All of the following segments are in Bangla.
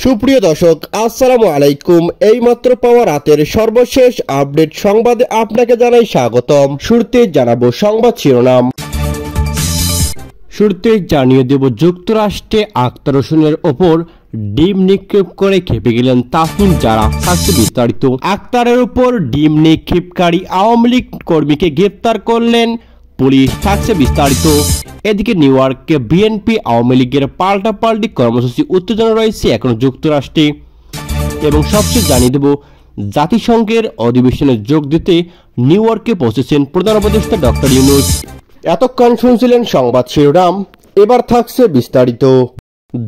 সুপ্রিয় দর্শক, আসসালামু আলাইকুম। এইমাত্র পাওয়া রাতের সর্বশেষ আপডেট সংবাদে আপনাকে জানাই স্বাগতম। শুরুতে জানাবো সংবাদ শিরোনাম। শুরুতে জানিয়ে দেব, যুক্তরাষ্ট্রে আখতার হোসেনের ওপর ডিম নিক্ষেপ করে খেপে গেলেন তাসনিম জারা। থাকছে বিস্তারিত। আখতারের উপর ডিম নিক্ষেপকারী আওয়ামী লীগ কর্মীকে গ্রেপ্তার করলেন পুলিশ। থাকছে বিস্তারিত। এদিকে নিউ ইয়র্কে বিএনপি আওয়ামী লীগের পাল্টাপাল্টি কর্মসূচি উত্তেজনা রয়েছে এখন যুক্তরাষ্ট্রে। এবং সবচেয়ে জানিয়ে দেব, জাতিসংঘের অধিবেশনে যোগ দিতে নিউ ইয়র্কে পৌঁছেছেন প্রধান উপদেষ্টা ডক্টর ইউনূস। এতক্ষণ শুনছিলেন সংবাদ শিরোনাম, এবার থাকছে বিস্তারিত।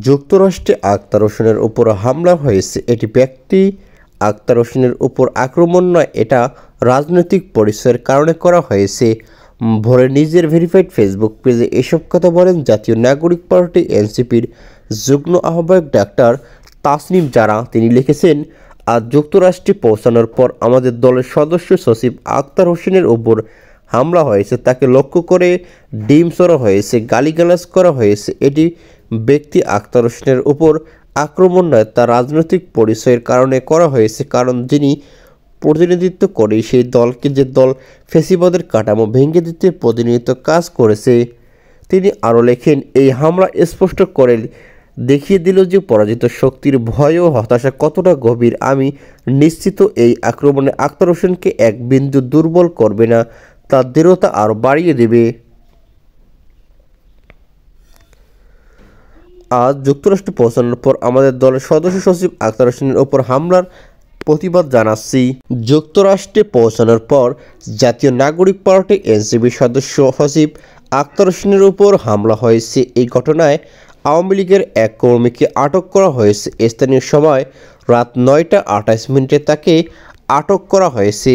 যুক্তরাষ্ট্রে আখতার হোসেনের উপর হামলা হয়েছে। এটি ব্যক্তি আখতার হোসেনের উপর আক্রমণ নয়, এটা রাজনৈতিক পরিচয়ের কারণে করা হয়েছে। ভোরে নিজের ভেরিফাইড ফেসবুক পেজে এসব কথা বলেন জাতীয় নাগরিক পার্টি এনসিপির যুগ্ম আহ্বায়ক ডাক্তার তাসনিম জারা। তিনি লিখেছেন, আজ যুক্তরাষ্ট্রে পৌঁছানোর পর আমাদের দলের সদস্য সচিব আখতার হোসেনের উপর হামলা হয়েছে। তাকে লক্ষ্য করে ডিম ছোড়া হয়েছে, গালিগালাজ করা হয়েছে। এটি ব্যক্তি আখতার হোসেনের উপর আক্রমণ নয়, তা রাজনৈতিক পরিচয়ের কারণে করা হয়েছে। কারণ যিনি প্রতিনিধিত্ব করে সেই দলকে, যে দল ফ্যাসিবাদের কাঠামো ভেঙে দিতে প্রতিনিয়ত কাজ করেছে। তিনি আরও লেখেন, এই হামলা স্পষ্ট করে দেখিয়ে দিল যে পরাজিত শক্তির ভয় ও হতাশা কতটা গভীর। আমি নিশ্চিত এই আক্রমণে আখতার হোসেনকে এক বিন্দু দুর্বল করবে না, তার দৃঢ়তা আরও বাড়িয়ে দেবে। আজ যুক্তরাষ্ট্রে পৌঁছানোর পর আমাদের দলের সদস্য সচিব আখতার হোসেনের ওপর হামলার প্রতিবাদ জানাচ্ছি। যুক্তরাষ্ট্রে পৌঁছানোর পর জাতীয় নাগরিক পার্টি এনসিপির সদস্য সচিব আখতার হোসেনের উপর হামলা হয়েছে। এই ঘটনায় আওয়ামী লীগের এক কর্মীকে আটক করা হয়েছে। স্থানীয় সময় রাত 9টা 28 তাকে আটক করা হয়েছে।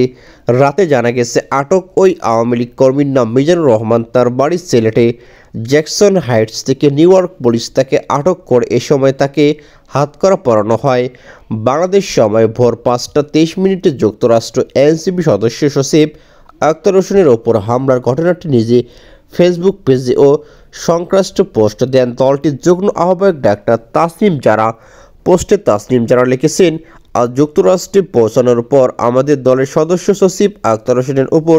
রাতে জানা গেছে, আটক ওই আওয়ামী লীগ কর্মীর নাম মিজানুর রহমান। তার বাড়ির সিলেটে জ্যাকসন হাইটস থেকে নিউ ইয়র্ক পুলিশ তাকে আটক করে। এ সময় তাকে হাতকড়া পরানো হয়। বাংলাদেশ সময় ভোর 5টা 23 যুক্তরাষ্ট্র এনসিপি সদস্য সচিব আখতার হোসেনের ওপর হামলার ঘটনাটি নিজে ফেসবুক পেজে ও সংশ্লিষ্ট পোস্ট দেন দলটির যুগ্ম আহ্বায়ক ডাক্তার তাসনিম জারা। পোস্টে তাসনিম জারা লিখেছেন, আজ যুক্তরাষ্ট্রে পৌঁছানোর পর আমাদের দলের সদস্য সচিব আখতার হোসেনের উপর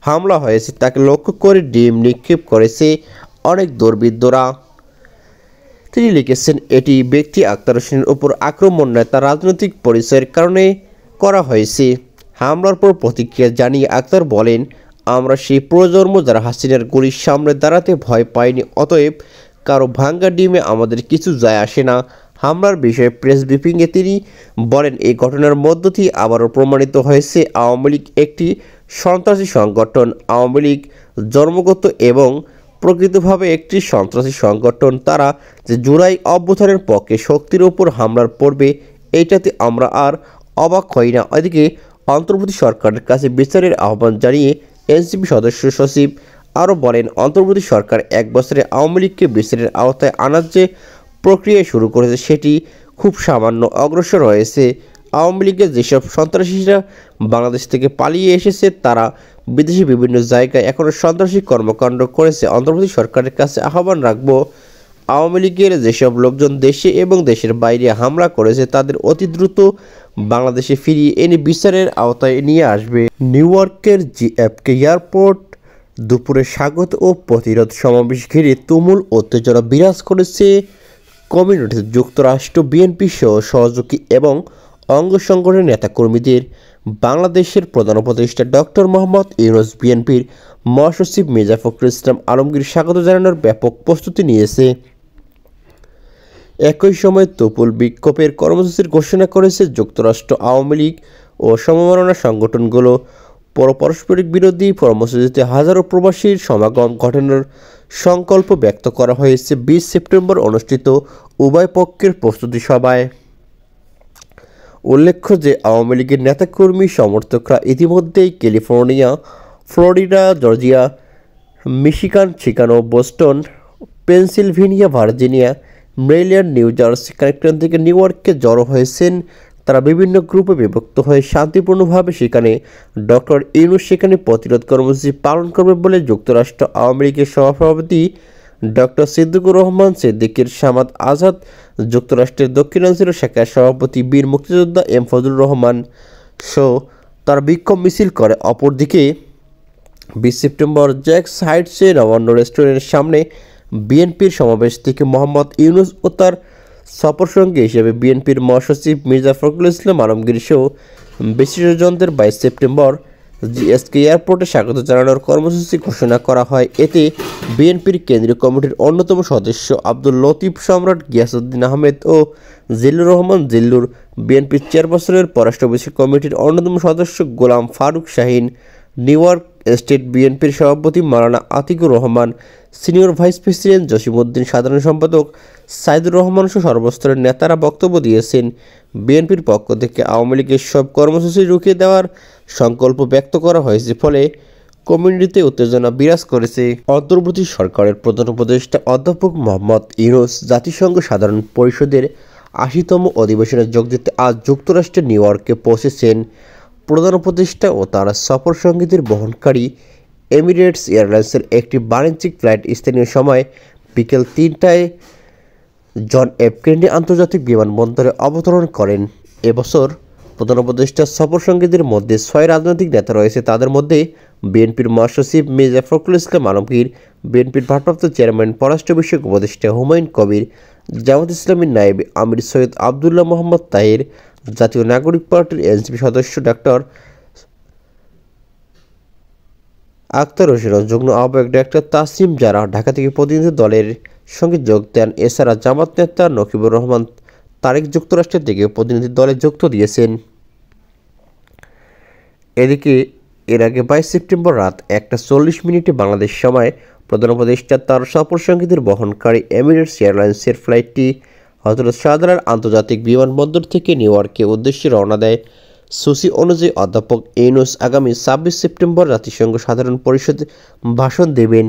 হামলা হয়েছে। তাকে লক্ষ্য করে ডিম নিক্ষেপ করেছে অনেক দুর্বৃত্তরা। তিনি লিখেছেন, এটি ব্যক্তি আখতার হোসেনের উপর আক্রমণ নয়, তা রাজনৈতিক পরিচয়ের কারণে করা হয়েছে। হামলার পর প্রতিক্রিয়া জানিয়ে আখতার বলেন, আমরা সেই প্রজন্ম যারা হাসিনার গুলির সামনে দাঁড়াতে ভয় পায়নি। অতএব কারো ভাঙ্গা ডিমে আমাদের কিছু যায় আসে না। হামলার বিষয়ে প্রেস ব্রিফিংয়ে তিনি বলেন, এই ঘটনার মধ্য দিয়ে আবারও প্রমাণিত হয়েছে আওয়ামী লীগ একটি সন্ত্রাসী সংগঠন। আওয়ামী লীগ জন্মগত এবং প্রকৃতভাবে একটি সন্ত্রাসী সংগঠন। তারা যে জুলাই অভ্যুত্থানের পক্ষে শক্তির ওপর হামলার পড়বে, এইটাতে আমরা আর অবাক হই না। এদিকে অন্তর্বর্তী সরকারের কাছে বিচারের আহ্বান জানিয়ে এনসিপি সদস্য সচিব আরও বলেন, অন্তর্বর্তী সরকার 1 বছরে আওয়ামী লীগকে বিচারের আওতায় আনার যে প্রক্রিয়া শুরু করেছে সেটি খুব সামান্য অগ্রসর হয়েছে। আওয়ামী লীগের যেসব সন্ত্রাসীরা বাংলাদেশ থেকে পালিয়ে এসেছে, তারা বিদেশে বিভিন্ন জায়গায় এখনও সন্ত্রাসী কর্মকাণ্ড করেছে। অন্তর্বর্তী সরকারের কাছে আহ্বান রাখব, আওয়ামী লীগের যেসব লোকজন দেশে এবং দেশের বাইরে হামলা করেছে তাদের অতি দ্রুত বাংলাদেশে ফিরিয়ে এনে বিচারের আওতায় নিয়ে আসবে। নিউ ইয়র্কের জিএফকে এয়ারপোর্ট দুপুরে স্বাগত ও প্রতিরোধ সমাবেশ ঘিরে তুমুল উত্তেজনা বিরাজ করেছে কমিউনিটি যুক্তরাষ্ট্র বিএনপি সহ সহযোগী এবং অঙ্গ সংগঠনের নেতাকর্মীদের। বাংলাদেশের প্রধান উপদেষ্টা ডক্টর মোহাম্মদ ইউনূস বিএনপির মহাসচিব মির্জা ফখরুল ইসলাম আলমগীর স্বাগত জানানোর ব্যাপক প্রস্তুতি নিয়েছে। একই সময় তুমুল বিক্ষোভের কর্মসূচির ঘোষণা করেছে যুক্তরাষ্ট্র। আওয়ামী লীগ ও সমমনা সংগঠনগুলো পারস্পরিক বিরোধী কর্মসূচিতে হাজারো প্রবাসীর সমাগম ঘটানোর সংকল্প ব্যক্ত করা হয়েছে 20 সেপ্টেম্বর অনুষ্ঠিত উভয় পক্ষের প্রস্তুতি সভায়। উল্লেখ্য যে আওয়ামী লীগের নেতাকর্মী সমর্থকরা ইতিমধ্যেই California, Florida, Georgia, Michigan, Chicago, Boston, Pennsylvania, Virginia, Maryland, new jersey, Connecticut থেকে নিউ ইয়র্কে জড়ো হয়েছেন। তারা বিভিন্ন গ্রুপে বিভক্ত হয়ে শান্তিপূর্ণভাবে সেখানে ডক্টর ইউনূস সেখানে প্রতিরোধ কর্মসূচি পালন করবে বলে যুক্তরাষ্ট্র আওয়ামী লীগের সভাপতি ডক্টর সিদ্দিকুর রহমান সিদ্দিকীর সামাদ আজাদ, যুক্তরাষ্ট্রের দক্ষিণাঞ্চল শাখার সভাপতি বীর মুক্তিযোদ্ধা এম ফজলুর রহমান সহ তার বিক্ষোভ মিছিল করে। অপরদিকে 20 সেপ্টেম্বর জ্যাক্স হাইটসে নবান্ন রেস্টুরেন্টের সামনে বিএনপির সমাবেশ থেকে মোহাম্মদ ইউনূস ও তার সফরসঙ্গী হিসেবে বিএনপির মহাসচিব মির্জা ফখরুল ইসলাম আলমগীর সহ বিশিষ্টজনদের 22 সেপ্টেম্বর জিএসকে এয়ারপোর্টে স্বাগত জানানোর কর্মসূচি ঘোষণা করা হয়। এতে বিএনপির কেন্দ্রীয় কমিটির অন্যতম সদস্য আব্দুল লতিফ সম্রাট, গিয়াসউদ্দিন আহমেদ ও জিল্লুর রহমান জিল্লুর, বিএনপির চেয়ারপারসনের পররাষ্ট্র বিষয়ক কমিটির অন্যতম সদস্য Golam Faruk Shahin, New York State বিএনপির সভাপতি Maulana Atiqur Rahman, senior vice president Jasimuddin, সাধারণ সম্পাদক সাইদুর রহমান সহ সর্বস্তরের নেতারা বক্তব্য দিয়েছেন। বিএনপির পক্ষ থেকে আওয়ামী লীগের সব কর্মসূচি রুখে দেওয়ার সংকল্প ব্যক্ত করা হয়েছে, ফলে কমিউনিটিতে উত্তেজনা বিরাজ করেছে। অন্তর্বর্তী সরকারের প্রধান উপদেষ্টা অধ্যাপক মোহাম্মদ ইউনূস জাতিসংঘ সাধারণ পরিষদের 80তম অধিবেশনে যোগ দিতে আজ যুক্তরাষ্ট্রের নিউ ইয়র্কে পৌঁছেছেন। প্রধান উপদেষ্টা ও তার সফর সঙ্গীদের বহনকারী এমিরেটস এয়ারলাইন্সের একটি বাণিজ্যিক ফ্লাইট স্থানীয় সময় বিকেল 3টায় জন এফ কেনেডি আন্তর্জাতিক বিমানবন্দরে অবতরণ করেন। এবছর প্রধান উপদেষ্টার সফর সঙ্গীদের মধ্যে 6 রাজনৈতিক নেতা রয়েছে। তাদের মধ্যে বিএনপির মহাসচিব মির্জা ফখরুল ইসলাম আলমগীর, বিএনপির ভারপ্রাপ্ত চেয়ারম্যান পররাষ্ট্র বিষয়ক উপদেষ্টা হুমায়ুন কবির, জামায়াত ইসলামীর নায়েব আমির সৈয়দ আবদুল্লাহ মোহাম্মদ তাহির, জাতীয় নাগরিক পার্টির এনসিপি সদস্য ডক্টর আখতার হোসেন ও যুগ্ম আহ্বায়ক ডক্টর তাসিম জারা ঢাকা থেকে প্রতিনিধি দলের সঙ্গে যোগ দেন। এছাড়া জামাত নেতা নকিবুর রহমান তারেক যুক্তরাষ্ট্রের থেকে প্রতিনিধি দলে যুক্ত দিয়েছেন। এদিকে এর আগে 22 সেপ্টেম্বর রাত 1:40 বাংলাদেশ সময় প্রধান উপদেষ্টা তার সফর সঙ্গীদের বহনকারী এমিরেটস এয়ারলাইন্সের ফ্লাইটটি হযরত শাহজালাল আন্তর্জাতিক বিমানবন্দর থেকে নিউ ইয়র্কের উদ্দেশ্যে রওনা দেয়। সূচি অনুযায়ী অধ্যাপক ইউনূস আগামী 26 সেপ্টেম্বর জাতিসংঘ সাধারণ পরিষদে ভাষণ দেবেন।